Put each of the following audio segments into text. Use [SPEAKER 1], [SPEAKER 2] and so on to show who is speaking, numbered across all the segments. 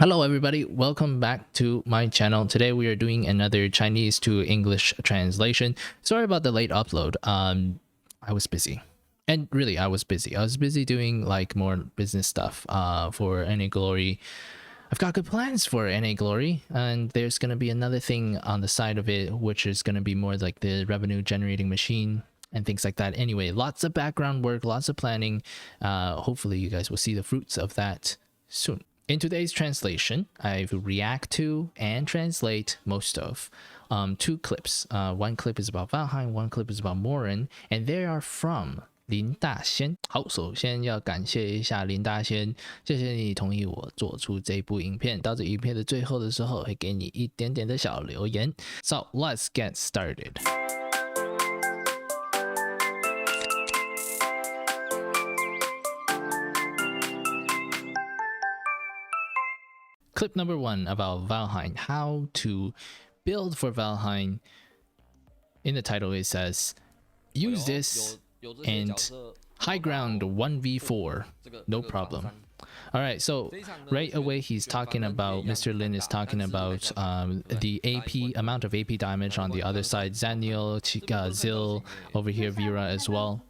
[SPEAKER 1] Hello everybody, welcome back to my channel. Today we are doing another Chinese to English translation. Sorry about the late upload. I was busy. And really I was busy. I was busy doing like more business stuff for NA Glory. I've got good plans for NA Glory, and there's going to be another thing on the side of it which is going to be more like the revenue generating machine and things like that. Anyway, lots of background work, lots of planning. Hopefully you guys will see the fruits of that soon. In today's translation, I react to and translate most of two clips. One clip is about Valhein, one clip is about Moren, and they are from 林大仙。好，首先要感谢一下林大仙，谢谢你同意我做出这部影片。到这影片的最后的时候，会给你一点点的小留言。So let's get started. Clip number 1 about Valhein, how to build for Valhein. In the title it says, use this and high ground 1v4, no problem. Alright, so right away he's talking about, Mr. Lin is talking about the AP, amount of AP damage on the other side. Zaniel, Zil, over here Vera as well.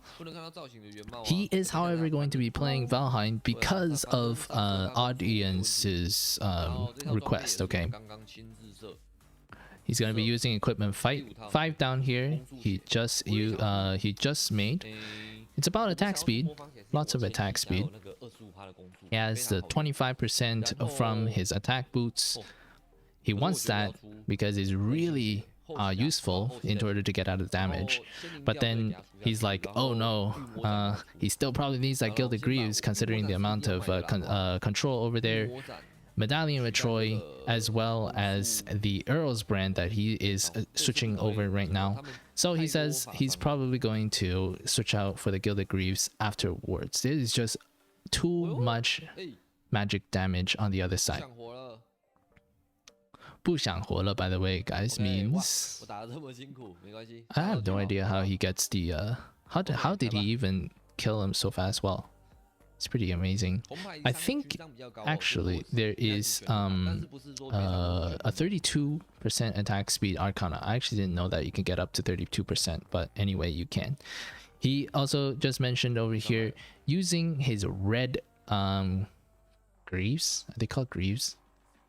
[SPEAKER 1] He is, however, going to be playing Valhein because of audience's request, okay? He's going to be using equipment 5 down here. He just made. It's about attack speed, lots of attack speed. He has the 25% from his attack boots. He wants that because it's really useful in order to get out of damage. But then he's like, oh no, he still probably needs that Gilded Greaves considering the amount of control over there. Medallion with Troy, as well as the Earl's brand that he is switching over right now. So he says he's probably going to switch out for the Gilded Greaves afterwards. There is just too much magic damage on the other side. 不想活了, by the way, guys, means I have no idea how he gets the how did he even kill him so fast? Well, it's pretty amazing. I think actually there is a 32% attack speed Arcana. I actually didn't know that you can get up to 32%, but anyway, you can. He also just mentioned over here using his red greaves. Are they called greaves?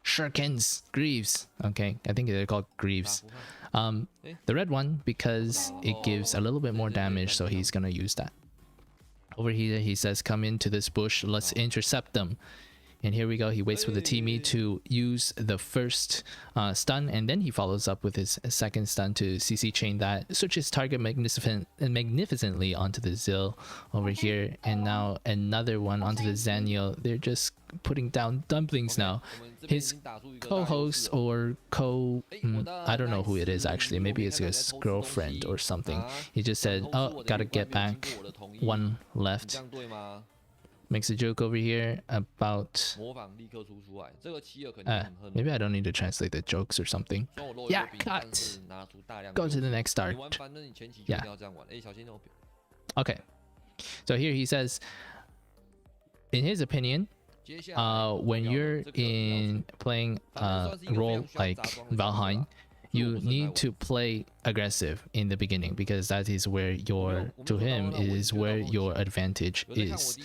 [SPEAKER 1] Shurikens, greaves. Okay, I think they're called greaves. The red one because it gives a little bit more damage, so he's gonna use that. Over here he says, come into this bush, let's intercept them. And here we go, he waits for the teammate to use the first stun, and then he follows up with his second stun to CC chain that, switches target magnificently onto the Zil over here, and now another one onto the Zaniel. They're just putting down dumplings now. His co-host or I don't know who it is actually, maybe it's his girlfriend or something. He just said, oh, gotta get back, one left. Makes a joke over here about maybe I don't need to translate the jokes or something. Yeah, cut. Go to the next start. Yeah. Okay. So here he says, in his opinion, when you're playing a role like Valhein, you need to play aggressive in the beginning because that is where to him is where your advantage is.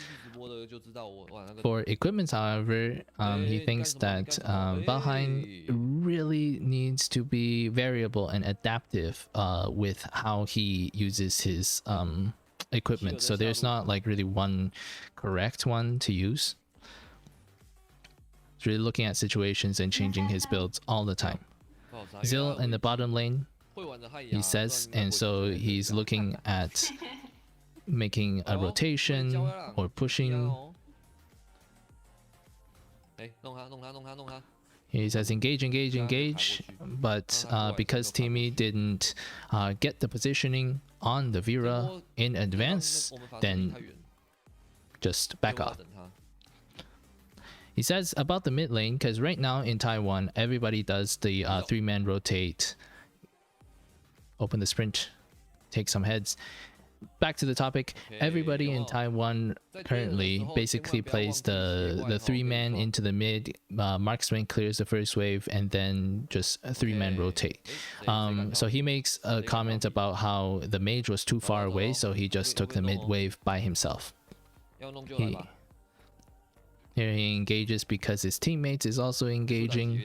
[SPEAKER 1] For equipment, however, he thinks that Valhein really needs to be variable and adaptive with how he uses his equipment. So there's not like really one correct one to use. He's really looking at situations and changing his builds all the time. Zil in the bottom lane, he says, and so he's looking at making a rotation or pushing. He says engage, engage, engage, but because Timmy didn't get the positioning on the Vera in advance, then just back off. He says about the mid lane, because right now in Taiwan, everybody does the 3-man rotate, open the sprint, take some heads. back to the topic. Everybody in Taiwan currently basically plays the 3-man into the mid. Marksman clears the first wave, and then just a 3-man rotate. So he makes a comment about how the mage was too far away, so he just took the mid wave by himself. Here he engages because his teammates is also engaging.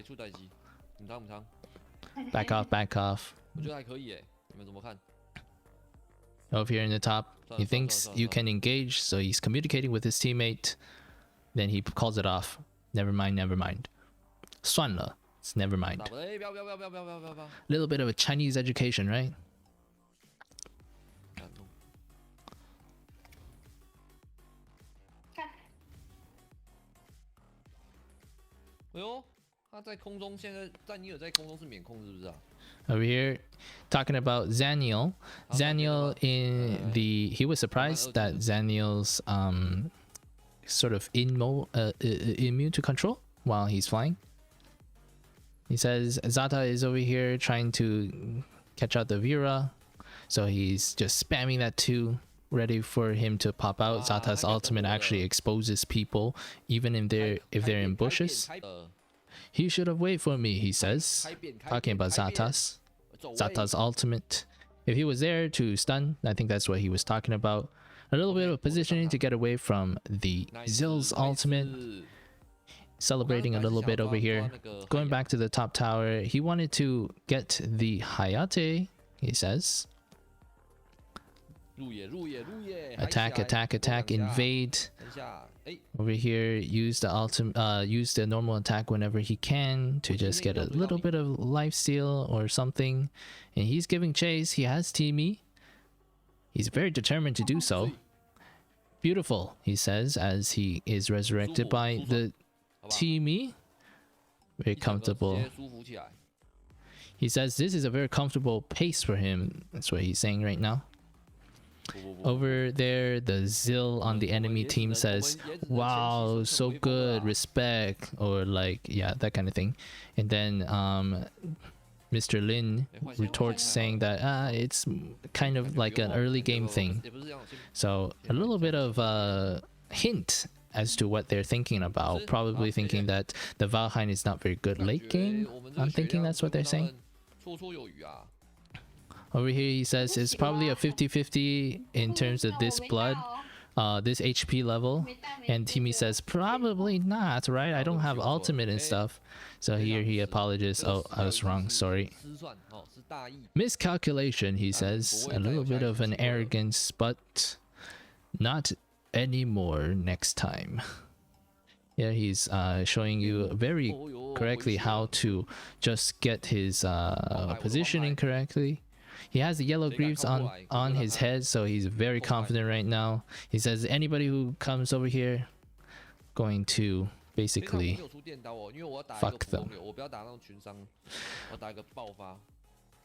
[SPEAKER 1] Back off, back off. Over here in the top, he thinks you can engage, so he's communicating with his teammate. Then he calls it off. Never mind, never mind. 算了, it's never mind. Little bit of a Chinese education, right? Over here, talking about Zaniel. Zaniel he was surprised that Zaniel's sort of immune to control while he's flying. He says Zata is over here trying to catch out the Vera, so he's just spamming that 2, ready for him to pop out. Zata's ultimate actually exposes people even if they're in bushes. He should have waited for me, he says, talking about Zata's ultimate. If he was there to stun, I think that's what he was talking about. A little bit of positioning to get away from the Zill's ultimate. Celebrating a little bit over here. Going back to the top tower, he wanted to get the Hayate, he says. Attack, attack, attack, invade. Over here, use the normal attack whenever he can to just get a little bit of lifesteal or something. And he's giving chase. He has Teamy. He's very determined to do so. Beautiful, he says, as he is resurrected by the Teamy. Very comfortable. He says this is a very comfortable pace for him. That's what he's saying right now. Over there, the Zill on the enemy team says, wow, so good, respect, or like, yeah, that kind of thing. And then Mr. Lin retorts saying that it's kind of like an early game thing. So a little bit of a hint as to what they're thinking about. Probably thinking that the Valhein is not very good late game. I'm thinking that's what they're saying. Over here he says it's probably a 50-50 in terms of this blood, this HP level. And Timmy says probably not, right? I don't have ultimate and stuff. So here he apologizes. Oh, I was wrong, sorry. Miscalculation, he says. A little bit of an arrogance, but not anymore next time. Yeah, he's showing you very correctly how to just get his positioning correctly. He has the yellow greaves on his head, so he's very confident right now. He says anybody who comes over here going to basically fuck them.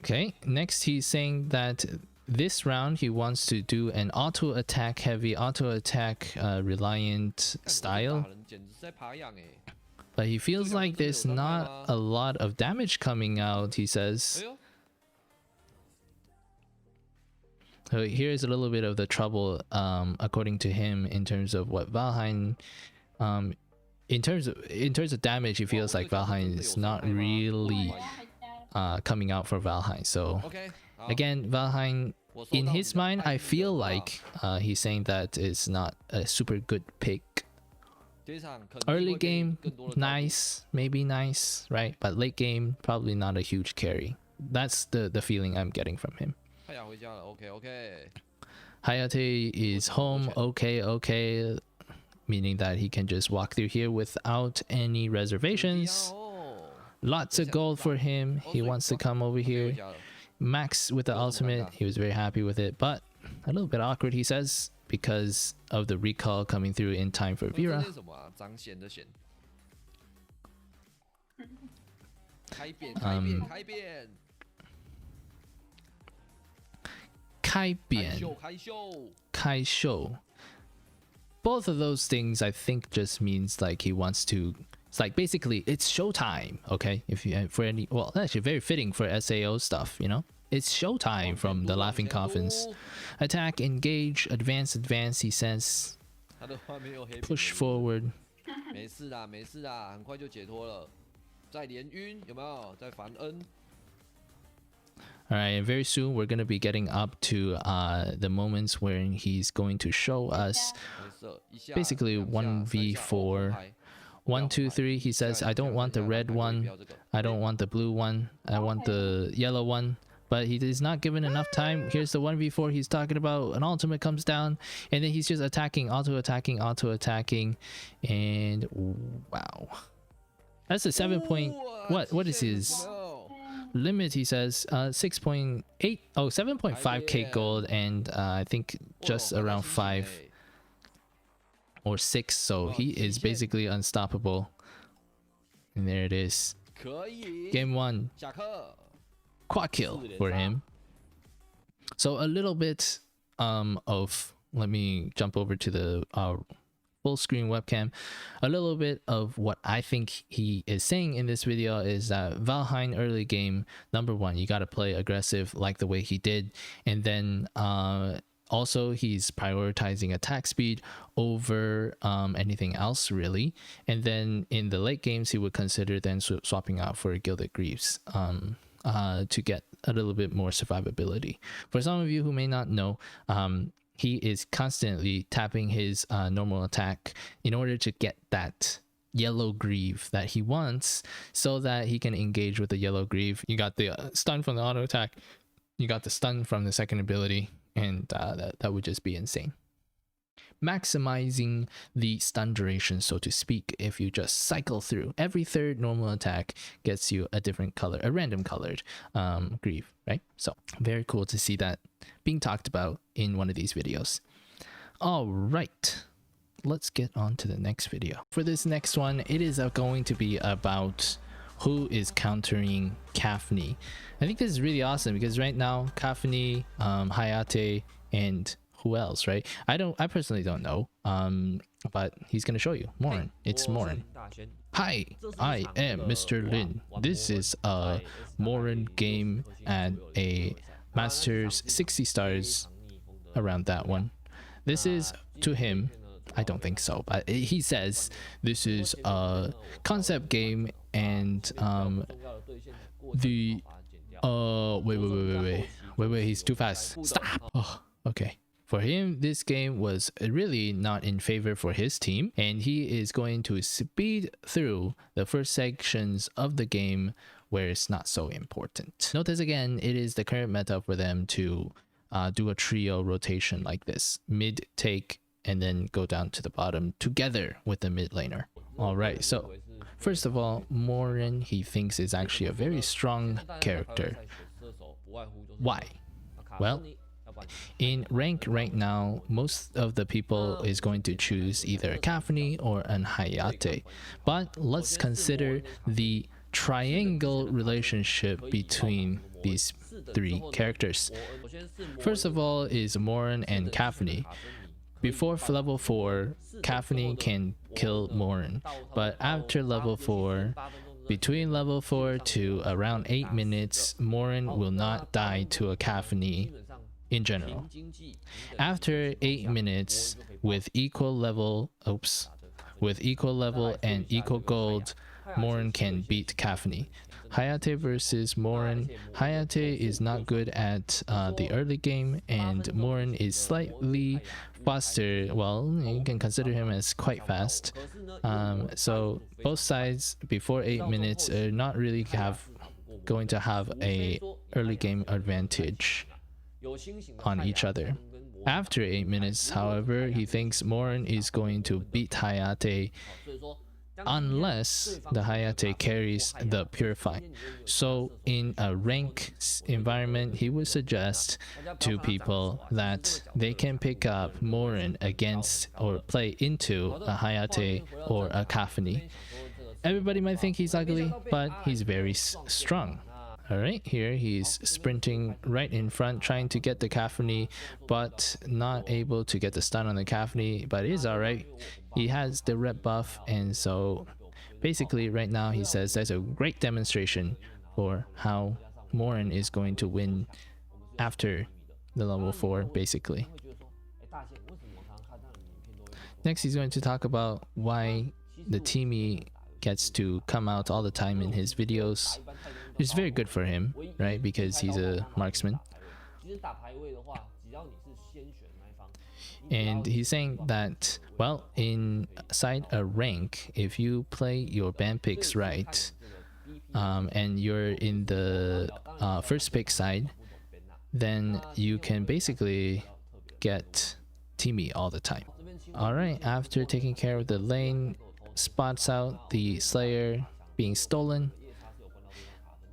[SPEAKER 1] Okay, next he's saying that this round he wants to do an auto attack heavy, auto attack reliant style. But he feels like there's not a lot of damage coming out, he says. So here's a little bit of the trouble, according to him, in terms of what Valhein, in terms of damage, he feels like Valhein is not really coming out for Valhein. So again, Valhein, in his mind, I feel like he's saying that it's not a super good pick. Early game, nice, maybe nice, right? But late game, probably not a huge carry. That's the feeling I'm getting from him. Hayate is home, okay, meaning that he can just walk through here without any reservations. Lots of gold for him. He wants to come over here. Max with the ultimate, he was very happy with it, but a little bit awkward, he says, because of the recall coming through in time for Vera. Kaishou. Both of those things I think just means like he wants to, it's like basically it's showtime, okay? If you for any, well, actually very fitting for SAO stuff, you know? It's showtime from the Laughing Coffins. Attack, engage, advance, advance, he says. Push forward.
[SPEAKER 2] 没事啦，没事啦，很快就解脱了。再连晕有没有？再凡恩。
[SPEAKER 1] Alright, and very soon we're going to be getting up to the moments where he's going to show us basically 1v4. 1, 2, 3, he says, I don't want the red one, I don't want the blue one, I want the yellow one. But he is not given enough time. Here's the 1v4 he's talking about. An ultimate comes down, and then he's just attacking, auto-attacking, auto-attacking. And wow. That's a 7 point... What is his limit, he says? 6.8... Oh, 7.5k gold, and I think just around 5 or 6. So he is basically unstoppable. And there it is. Game 1. Quad kill for him. So a little bit of, let me jump over to the full screen webcam. A little bit of what I think he is saying in this video is that Valhein early game, number 1, you got to play aggressive like the way he did, and then also he's prioritizing attack speed over anything else really, and then in the late games he would consider then swapping out for Gilded Greaves to get a little bit more survivability. For some of you who may not know, he is constantly tapping his normal attack in order to get that yellow greave that he wants, so that he can engage with the yellow greave. You got the stun from the auto attack, you got the stun from the second ability, and that would just be insane. Maximizing the stun duration, so to speak, if you just cycle through. Every third normal attack gets you a different color, a random colored greave, right? So very cool to see that being talked about in one of these videos. All right, let's get on to the next video. For this next one, it is going to be about who is countering Kafni. I think this is really awesome because right now Kafni, Hayate, and who else, right? I personally don't know, but he's gonna show you. Moren. It's Moren. Hi, I am Mr. Lin. This is a Moren game at a Masters 60 stars, around that one. This is, to him, I don't think so, but he says this is a concept game, and the wait, he's too fast. Stop. Oh, okay. For him, this game was really not in favor for his team, and he is going to speed through the first sections of the game where it's not so important. Notice again, it is the current meta for them to do a trio rotation like this. Mid take, and then go down to the bottom together with the mid laner. Alright, so first of all, Moren he thinks is actually a very strong character. Why? Well, in rank right now, most of the people is going to choose either a Kafni or an Hayate. But let's consider the triangle relationship between these three characters. First of all is Moren and Kafni. Before level 4, Kafni can kill Moren, but after level 4, between level 4 to around 8 minutes, Moren will not die to a Kafni in general. After 8 minutes, with equal level and equal gold, Moren can beat Kafni. Hayate versus Moren. Hayate is not good at the early game, and Moren is slightly faster. Well, you can consider him as quite fast. So both sides before 8 minutes are not really going to have a early game advantage on each other. After 8 minutes, however, he thinks Moren is going to beat Hayate unless the Hayate carries the Purify. So in a rank environment, he would suggest to people that they can pick up Moren against or play into a Hayate or a Kafni. Everybody might think he's ugly, but he's very strong. Alright, here he's sprinting right in front, trying to get the Kafni, but not able to get the stun on the Kafni, but it is alright. He has the red buff, and so basically right now he says that's a great demonstration for how Moren is going to win after the level 4, basically. Next, he's going to talk about why the teamy gets to come out all the time in his videos. It's very good for him, right? Because he's a marksman. And he's saying that, well, inside a rank, if you play your band picks right, and you're in the first pick side, then you can basically get teamy all the time. Alright, after taking care of the lane, spots out the Slayer being stolen.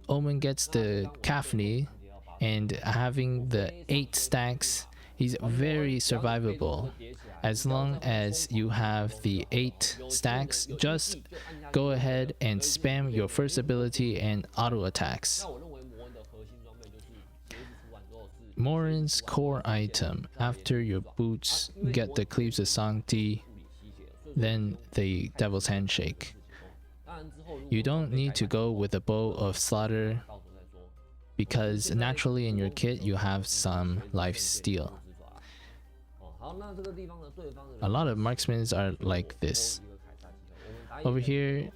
[SPEAKER 1] Omen gets the Kafni, and having the 8 stacks, he's very survivable. As long as you have the 8 stacks, just go ahead and spam your first ability and auto attacks. Moren's core item: after your boots, get the Cleaves of Sancti, then the Devil's Handshake. You don't need to go with a Bow of Slaughter because naturally in your kit you have some life steal. A lot of marksmen are like this. Over here,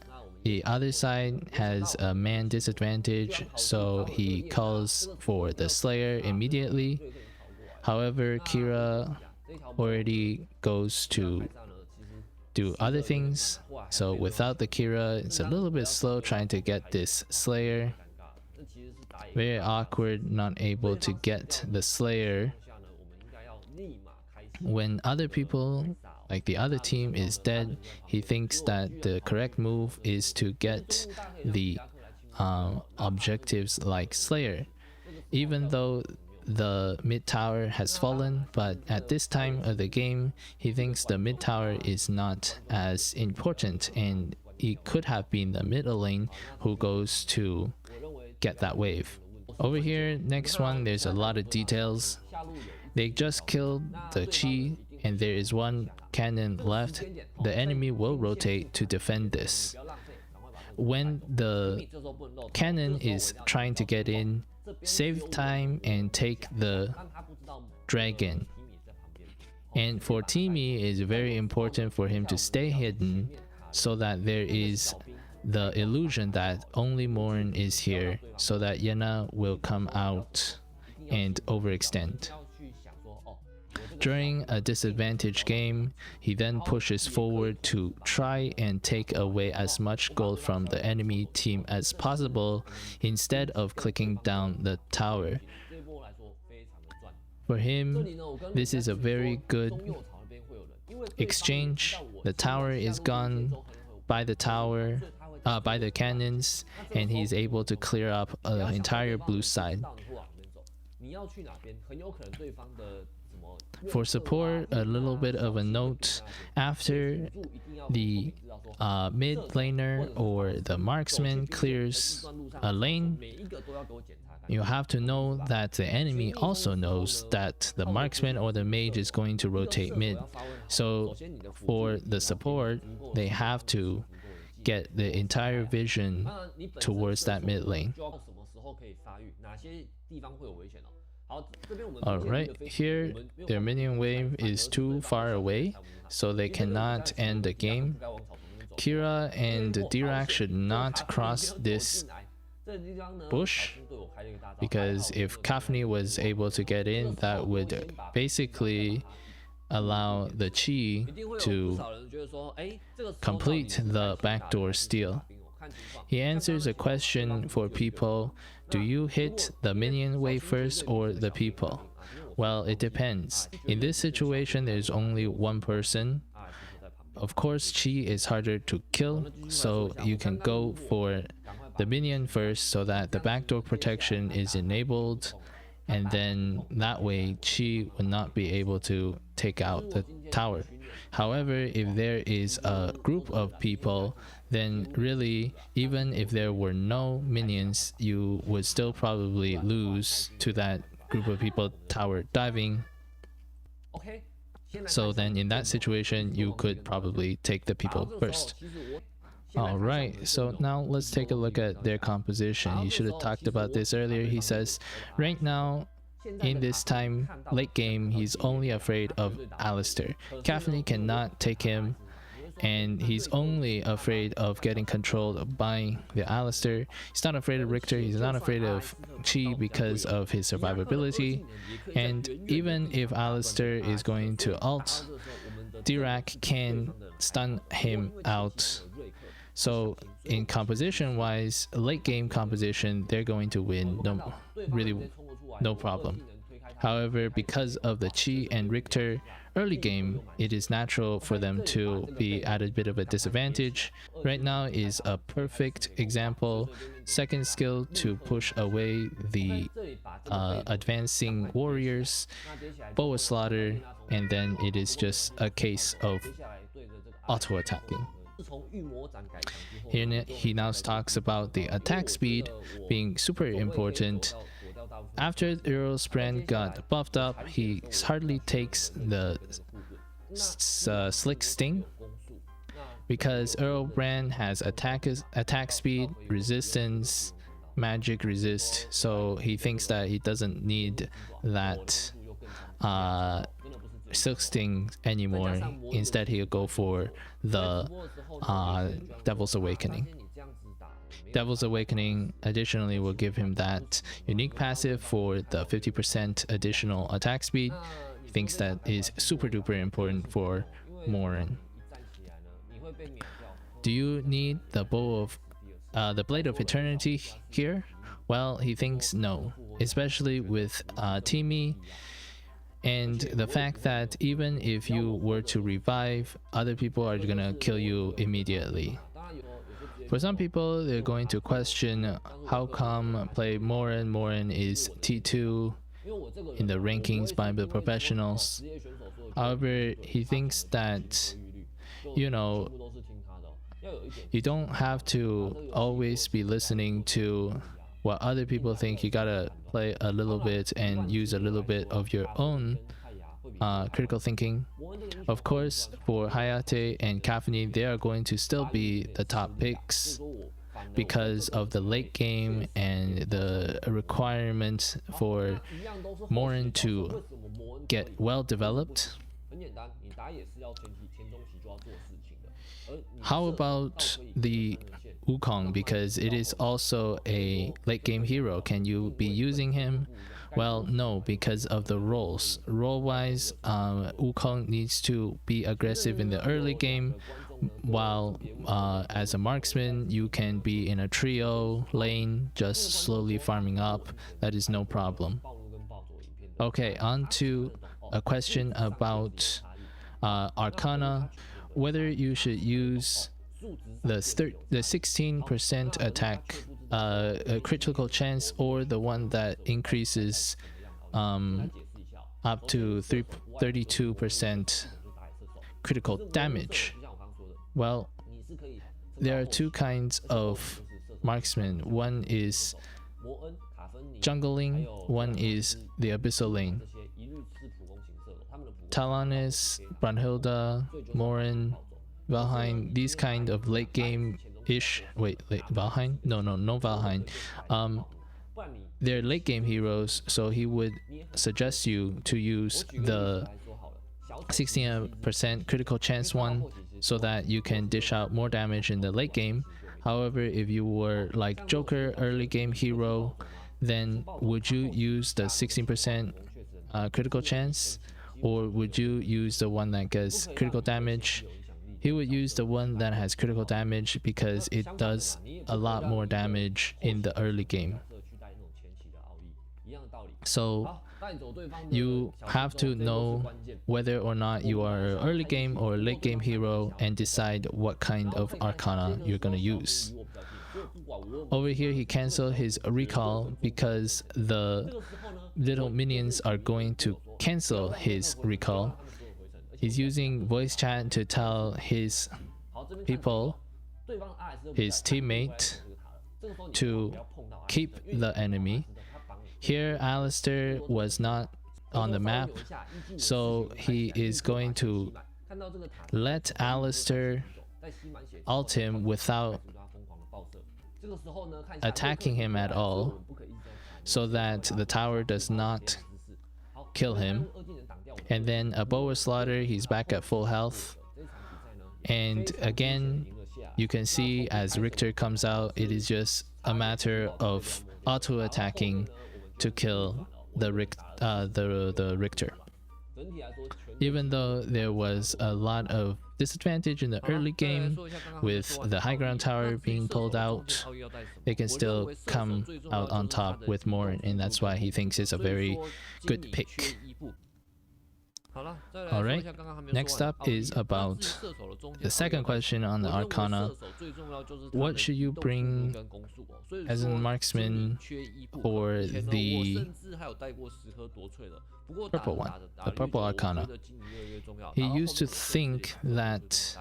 [SPEAKER 1] the other side has a man disadvantage, so he calls for the Slayer immediately. However, Kira already goes to do other things, so without the Kira, it's a little bit slow trying to get this Slayer. Very awkward, not able to get the Slayer. When other people, like the other team, is dead, he thinks that the correct move is to get the objectives like Slayer. Even though the mid tower has fallen, but at this time of the game, he thinks the mid tower is not as important, and it could have been the middle lane who goes to get that wave. Over here, next one, there's a lot of details. They just killed the Chi, and there is one cannon left. The enemy will rotate to defend this. When the cannon is trying to get in, save time and take the dragon. And for Teamy, it's very important for him to stay hidden so that there is the illusion that only Moren is here, so that Yena will come out and overextend. During a disadvantaged game, he then pushes forward to try and take away as much gold from the enemy team as possible instead of clicking down the tower. For him, this is a very good exchange. The tower is gone by the cannons, and he's able to clear up an entire blue side. For support, a little bit of a note: after the mid laner or the marksman clears a lane, you have to know that the enemy also knows that the marksman or the mage is going to rotate mid. So for the support, they have to get the entire vision towards that mid lane. Alright, here their minion wave is too far away, so they cannot end the game. Kira and Dirac should not cross this bush, because if Kafni was able to get in, that would basically allow the Chi to complete the backdoor steal. He answers a question for people: do you hit the minion wave first or the people? Well, it depends. In this situation, there's only one person. Of course, Chi is harder to kill, so you can go for the minion first so that the backdoor protection is enabled, and then that way Chi will not be able to take out the tower. However, if there is a group of people, then really, even if there were no minions, you would still probably lose to that group of people tower diving. So then in that situation, you could probably take the people first. All right, so now let's take a look at their composition. You should have talked about this earlier. He says, right now, in this time, late game, he's only afraid of Alistair. Caffeine cannot take him, and he's only afraid of getting controlled by the Alistair. He's not afraid of Richter, he's not afraid of Chi because of his survivability. And even if Alistair is going to ult, Dirac can stun him out. So in composition wise, late game composition, they're going to win, no problem. However, because of the Chi and Richter early game, it is natural for them to be at a bit of a disadvantage. Right now is a perfect example. Second skill to push away the advancing warriors, bow slaughter, and then it is just a case of auto attacking. Here he now talks about the attack speed being super important. After Earl's brand got buffed up, he hardly takes the Slick Sting because Earl brand has attack speed, resistance, magic resist, so he thinks that he doesn't need that Silk Sting anymore. Instead, he'll go for the Devil's Awakening. Devil's Awakening additionally will give him that unique passive for the 50% additional attack speed. He thinks that is super duper important for Moren. Do you need the the Blade of Eternity here? Well, he thinks no, especially with Timmy and the fact that even if you were to revive, other people are gonna kill you immediately. For some people, they're going to question how come play Moren. Moren is T2 in the rankings by the professionals. However, he thinks that, you don't have to always be listening to what other people think. You gotta play a little bit and use a little bit of your own critical thinking. Of course, for Hayate and Caffeine, they are going to still be the top picks because of the late game and the requirement for Moren to get well developed. How about the Wukong, because it is also a late game hero? Can you be using him? Well, no, because of the roles. Role wise, Wukong needs to be aggressive in the early game, while as a marksman you can be in a trio lane just slowly farming up. That is no problem. Okay, on to a question about Arcana, whether you should use the 16% attack critical chance or the one that increases up to 32% critical damage. Well, there are two kinds of marksmen. One is jungling, one is the abyssal lane. Talanis, Brunhilde, Moren, Valhein, these kind of late game-ish... Wait, Valhein? No, Valhein. They're late game heroes, so he would suggest you to use the 16% critical chance one so that you can dish out more damage in the late game. However, if you were like Joker, early game hero, then would you use the 16% critical chance, or would you use the one that gets critical damage? He would use the one that has critical damage because it does a lot more damage in the early game. So you have to know whether or not you are an early game or late game hero and decide what kind of Arcana you're going to use. Over here he canceled his recall because the little minions are going to cancel his recall. He's using voice chat to tell his people, his teammate, to keep the enemy. Here Alistair was not on the map, so he is going to let Alistair ult him without attacking him at all, so that the tower does not kill him. And then a boa slaughter, he's back at full health. And again, you can see as Richter comes out, it is just a matter of auto attacking to kill the Richter. Even though there was a lot of disadvantage in the early game with the high ground tower being pulled out, they can still come out on top with Moren, and that's why he thinks it's a very good pick. Alright, next up is about the second question on the Arcana. What should you bring as a marksman for the purple one, the purple Arcana? He used to think that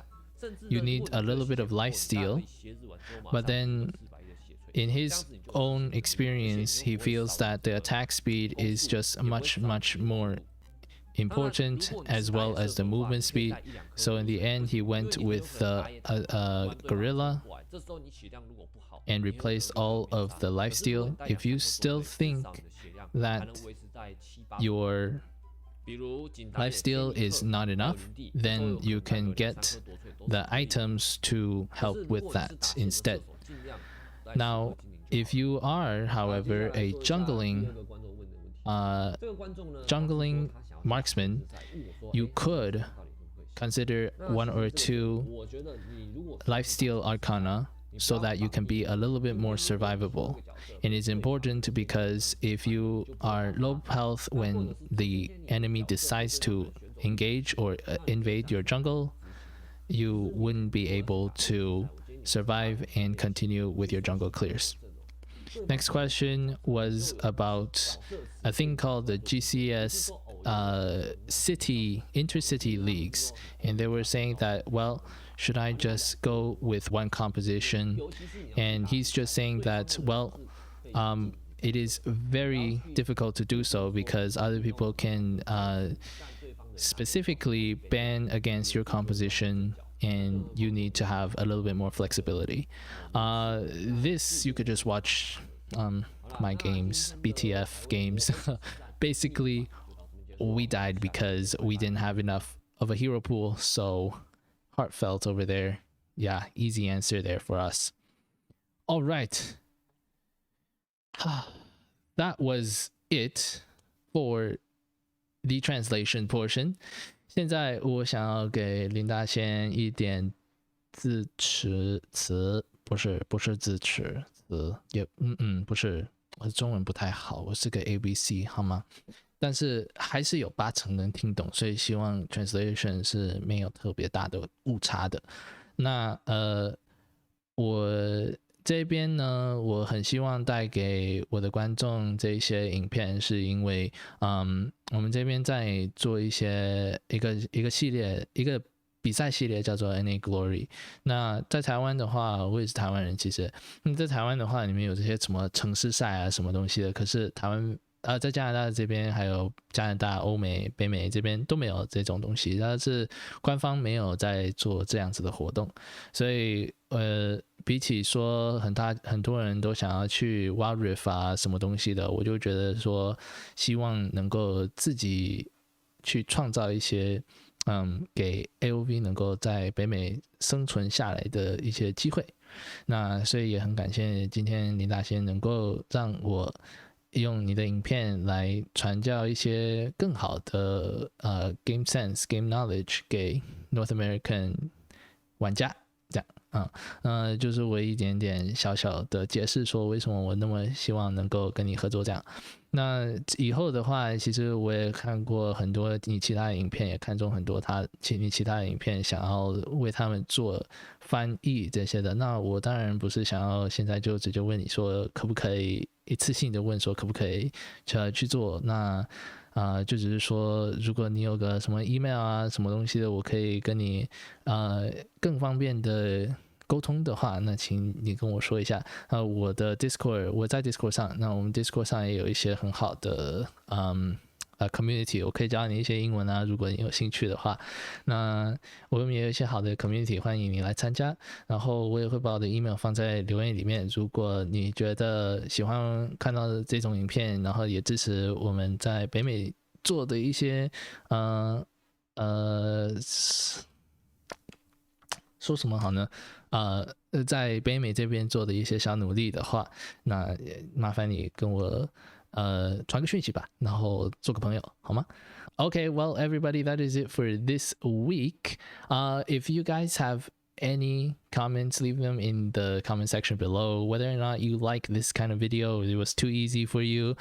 [SPEAKER 1] you need a little bit of lifesteal, but then in his own experience, he feels that the attack speed is just much more important, as well as the movement speed. So in the end, he went with a gorilla and replaced all of the lifesteal. If you still think that your lifesteal is not enough, then you can get the items to help with that instead. Now, if you are, however, a jungling marksman, you could consider 1 or 2 lifesteal Arcana so that you can be a little bit more survivable. And it's important because if you are low health when the enemy decides to engage or invade your jungle, you wouldn't be able to survive and continue with your jungle clears. Next question was about a thing called the GCS intercity leagues, and they were saying that, well, should I just go with one composition? And he's just saying that, well, it is very difficult to do so because other people can specifically ban against your composition, and you need to have a little bit more flexibility. This, you could just watch my games, BTF games. Basically, we died because we didn't have enough of a hero pool, so heartfelt over there. Yeah, easy answer there for us. All right. That was it for the translation portion. 现在我想要给林大仙一点字词，不是字词，也不是，我的中文不太好，我是个 ABC 好吗？但是还是有80%能听懂，所以希望 translation 是没有特别大的误差的。那我这边呢，我很希望带给我的观众这些影片，是因为我们这边在做一个系列，一个比赛系列叫做 Anihi Glory。那在台湾的话，我也是台湾人，其实在台湾的话，里面有这些什么城市赛啊，什么东西的，可是台湾在加拿大这边，还有加拿大、欧美、北美这边都没有这种东西，但是官方没有在做这样子的活动，所以比起说很多人都想要去 Wild Rift 啊什么东西的，我就觉得说希望能够自己去创造一些给 AoV 能够在北美生存下来的一些机会。那所以也很感谢今天林大仙能够让我用你的影片来传教一些更好的game sense、game knowledge 给 North American 玩家，这样就是我一点点小小的解释，说为什么我那么希望能够跟你合作这样。那以后的话，其实我也看过很多你其他的影片，也看中很多你其他的影片，想要为他们做翻译这些的。那我当然不是想要现在就直接问你说可不可以一次性的问说可不可以去做，那就只是说如果你有个什么 email 啊什么东西的，我可以跟你更方便的沟通的话，那请你跟我说一下。我的 Discord， 我在 Discord 上，那我们 Discord 上也有一些很好的 community， 我可以教你一些英文啊，如果你有兴趣的话。那我们也有一些好的 community， 欢迎你来参加。然后我也会把我的 email 放在留言里面，如果你觉得喜欢看到这种影片，然后也支持我们在北美做的一些说什么好呢？在北美这边做的一些小努力的话，那麻烦你跟我传个讯息吧，然后做个朋友好吗？ Okay, well everybody, that is it for this week. If you guys have any comments, leave them in the comment section below, whether or not you like this kind of video, it was too easy for you,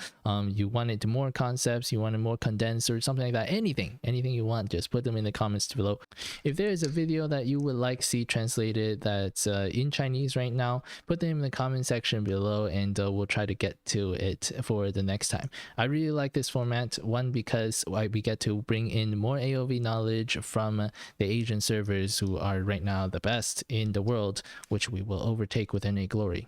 [SPEAKER 1] you wanted more concepts, you wanted more condensed or something like that, anything you want, just put them in the comments below. If there is a video that you would like to see translated that's in Chinese right now, put them in the comment section below, and we'll try to get to it for the next time. I really like this format, one, because we get to bring in more AoV knowledge from the Asian servers who are right now the best in the world, which we will overtake with any glory.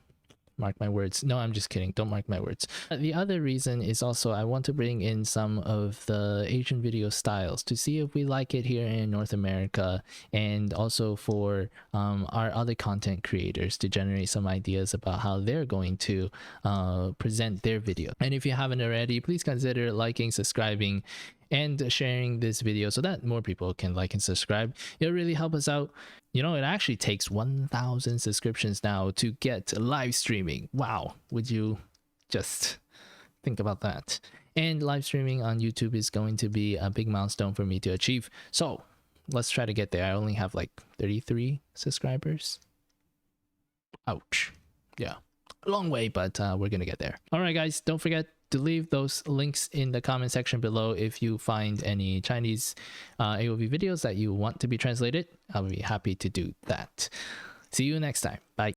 [SPEAKER 1] Mark my words. No, I'm just kidding. Don't mark my words. The other reason is also I want to bring in some of the Asian video styles to see if we like it here in North America, and also for our other content creators to generate some ideas about how they're going to present their video. And if you haven't already, please consider liking, subscribing, and sharing this video so that more people can like and subscribe. It'll really help us out. You know, it actually takes 1,000 subscriptions now to get live streaming. Wow, would you just think about that? And live streaming on YouTube is going to be a big milestone for me to achieve. So let's try to get there. I only have like 33 subscribers. Ouch. Yeah, long way, but we're gonna get there. All right, guys, don't forget to leave those links in the comment section below if you find any Chinese AoV videos that you want to be translated. I'll be happy to do that. See you next time. Bye.